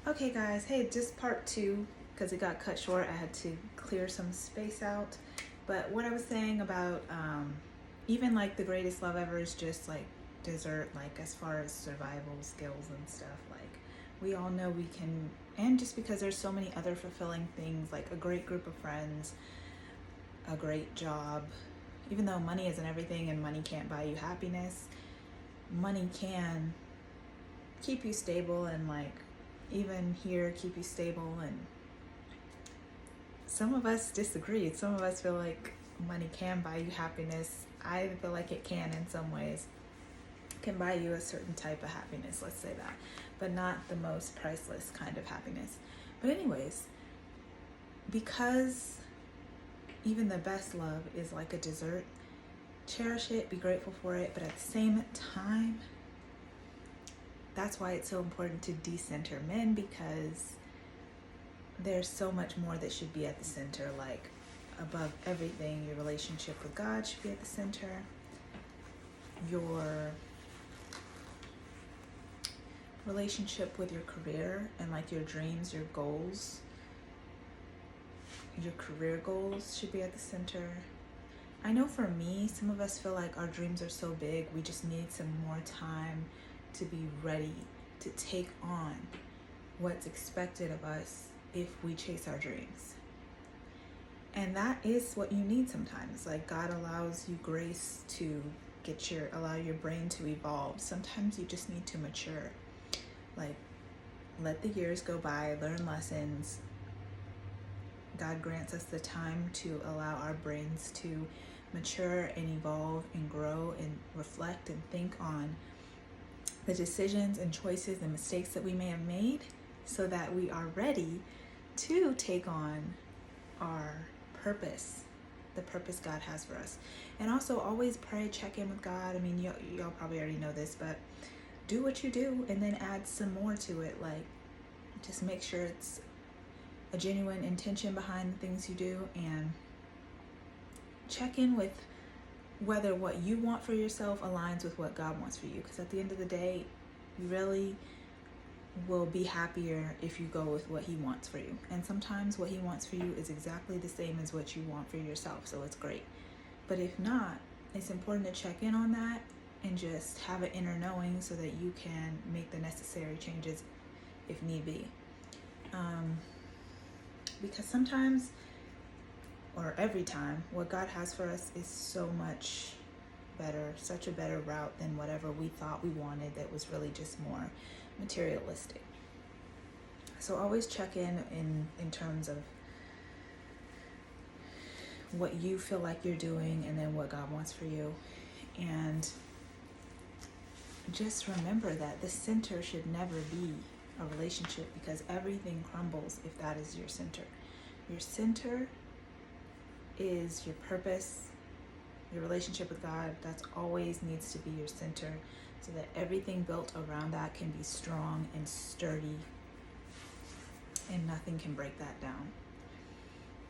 Okay, guys, hey, just part two because it got cut short. I had to clear some space out. But what I was saying about even like the greatest love ever is just like dessert, like as far as survival skills and stuff. Like we all know we can, and just because there's so many other fulfilling things, like a great group of friends, a great job, even though money isn't everything and money can't buy you happiness, money can keep you stable and like even here keep you stable. And some of us disagree. Some of us feel like money can buy you happiness. I feel like it can in some ways. It can buy you a certain type of happiness, let's say that, but not the most priceless kind of happiness. But anyways, because even the best love is like a dessert, cherish it, be grateful for it, but at the same time, that's why it's so important to decenter men, because there's so much more that should be at the center. Like above everything, your relationship with God should be at the center. Your relationship with your career and like your dreams, your goals, your career goals should be at the center. I know for me, some of us feel like our dreams are so big, we just need some more time to be ready to take on what's expected of us if we chase our dreams. And that is what you need sometimes. Like God allows you grace to allow your brain to evolve. Sometimes you just need to mature. Like let the years go by, learn lessons. God grants us the time to allow our brains to mature and evolve and grow and reflect and think on the decisions and choices and mistakes that we may have made, so that we are ready to take on our purpose, the purpose God has for us. And also always pray, check in with God. I mean, y'all probably already know this, but do what you do and then add some more to it. Like just make sure it's a genuine intention behind the things you do, and check in with whether what you want for yourself aligns with what God wants for you. Because at the end of the day, you really will be happier if you go with what He wants for you. And sometimes what He wants for you is exactly the same as what you want for yourself, so it's great. But if not, it's important to check in on that and just have an inner knowing so that you can make the necessary changes if need be. Because sometimes, or every time, what God has for us is so much better, such a better route than whatever we thought we wanted that was really just more materialistic. So always check in terms of what you feel like you're doing and then what God wants for you. And just remember that the center should never be a relationship, because everything crumbles if that is your center. Your center is your purpose, your relationship with God. That's always needs to be your center, so that everything built around that can be strong and sturdy and nothing can break that down.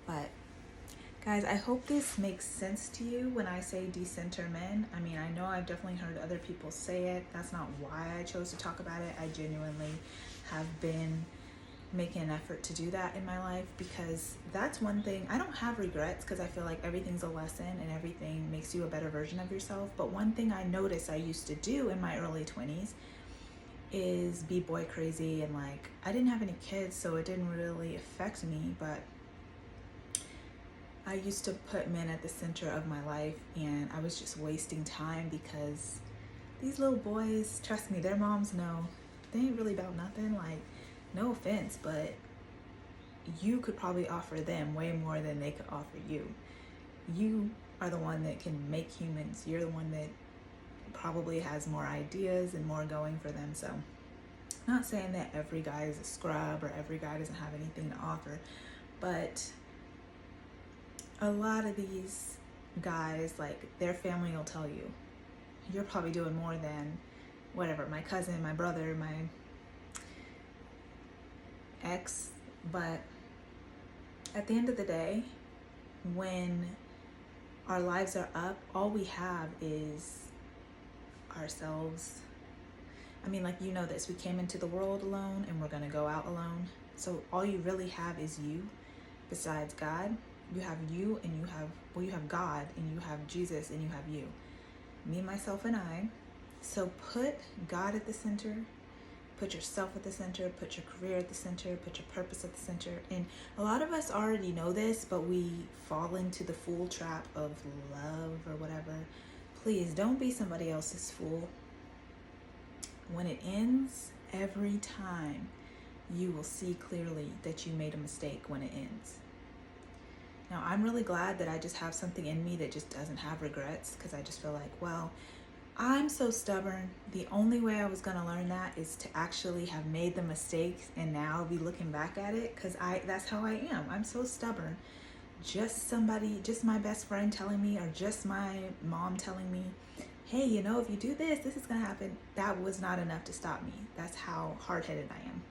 But guys, I hope this makes sense to you when I say decenter men. I mean, I know I've definitely heard other people say it. That's not why I chose to talk about it. I genuinely have been making an effort to do that in my life, because that's one thing. I don't have regrets because I feel like everything's a lesson and everything makes you a better version of yourself. But one thing I noticed I used to do in my early 20s is be boy crazy, and like I didn't have any kids, so it didn't really affect me, but I used to put men at the center of my life, and I was just wasting time because these little boys, trust me, their moms know they ain't really about nothing. Like, no offense, but you could probably offer them way more than they could offer you. You are the one that can make humans. You're the one that probably has more ideas and more going for them. So, not saying that every guy is a scrub or every guy doesn't have anything to offer, but a lot of these guys, like their family will tell you, you're probably doing more than whatever, my cousin, my brother, my ex. But at the end of the day, when our lives are up, all we have is ourselves. I mean, like, you know this, we came into the world alone and we're going to go out alone. So all you really have is you. Besides God, you have you and you have, well, you have God and you have Jesus and you have you. Me, myself, and I. So put God at the center, put yourself at the center, put your career at the center, put your purpose at the center. And a lot of us already know this, but we fall into the fool trap of love or whatever. Please don't be somebody else's fool. When it ends, every time you will see clearly that you made a mistake when it ends. Now, I'm really glad that I just have something in me that just doesn't have regrets, because I just feel like, well, I'm so stubborn. The only way I was going to learn that is to actually have made the mistakes and now be looking back at it, because that's how I am. I'm so stubborn. Just my best friend telling me, or just my mom telling me, hey, you know, if you do this, this is going to happen. That was not enough to stop me. That's how hard-headed I am.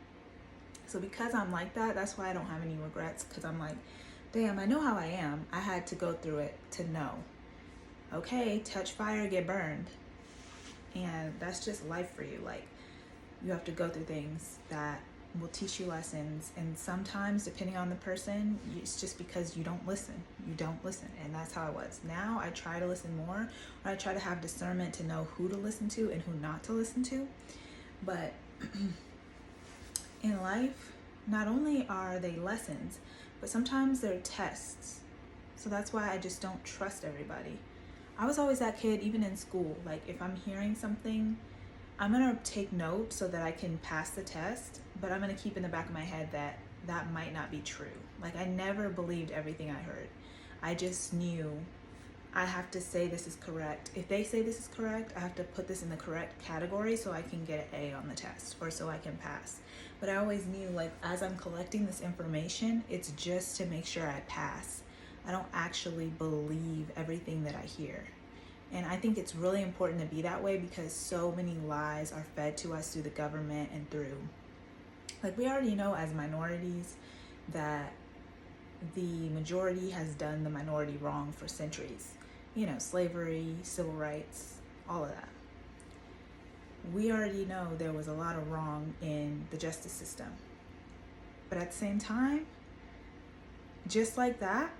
So because I'm like that, that's why I don't have any regrets, because I'm like, damn, I know how I am. I had to go through it to know. Okay, touch fire, get burned. And that's just life for you. Like, you have to go through things that will teach you lessons. And sometimes, depending on the person, it's just because you don't listen. You don't listen. And that's how I was. Now I try to listen more, or I try to have discernment to know who to listen to and who not to listen to. But in life, not only are they lessons, but sometimes they're tests. So that's why I just don't trust everybody. I was always that kid, even in school. Like, if I'm hearing something, I'm going to take note so that I can pass the test, but I'm going to keep in the back of my head that that might not be true. Like, I never believed everything I heard. I just knew I have to say this is correct. If they say this is correct, I have to put this in the correct category so I can get an A on the test, or so I can pass. But I always knew, like, as I'm collecting this information, it's just to make sure I pass. I don't actually believe everything that I hear. And I think it's really important to be that way, because so many lies are fed to us through the government and through, like, we already know as minorities that the majority has done the minority wrong for centuries. You know, slavery, civil rights, all of that. We already know there was a lot of wrong in the justice system. But at the same time, just like that,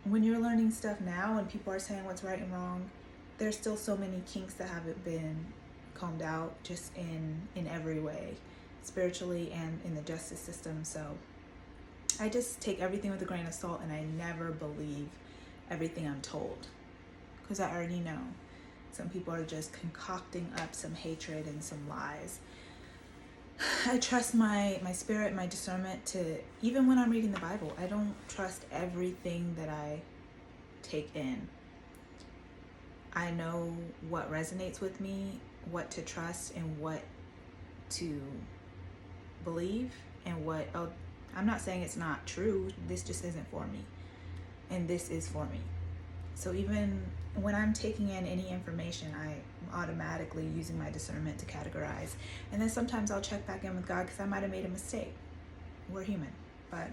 when you're learning stuff now and people are saying what's right and wrong, there's still so many kinks that haven't been combed out, just in every way, spiritually and in the justice system. So I just take everything with a grain of salt, and I never believe everything I'm told, because I already know some people are just concocting up some hatred and some lies. I trust my spirit, my discernment to, even when I'm reading the Bible, I don't trust everything that I take in. I know what resonates with me, what to trust and what to believe, and what, oh, I'm not saying it's not true. This just isn't for me. And this is for me. So even when I'm taking in any information, I'm automatically using my discernment to categorize. And then sometimes I'll check back in with God, because I might have made a mistake. We're human. But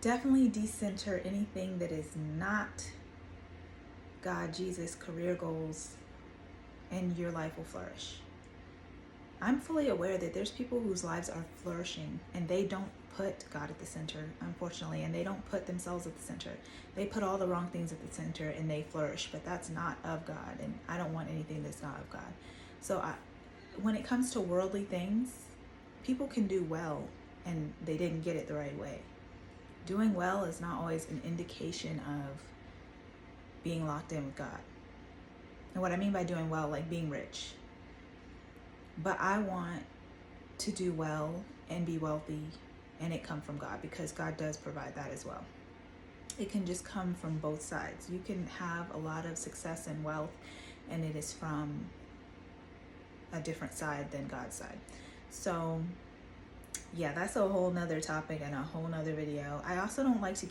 definitely decenter anything that is not God, Jesus, career goals, and your life will flourish. I'm fully aware that there's people whose lives are flourishing and they don't put God at the center, unfortunately, and they don't put themselves at the center. They put all the wrong things at the center and they flourish, but that's not of God, and I don't want anything that's not of God. So when it comes to worldly things, people can do well and they didn't get it the right way. Doing well is not always an indication of being locked in with God. And what I mean by doing well, like being rich. But I want to do well and be wealthy, and it come from God, because God does provide that as well. It can just come from both sides. You can have a lot of success and wealth, and it is from a different side than God's side. So yeah, that's a whole nother topic and a whole nother video. I also don't like to get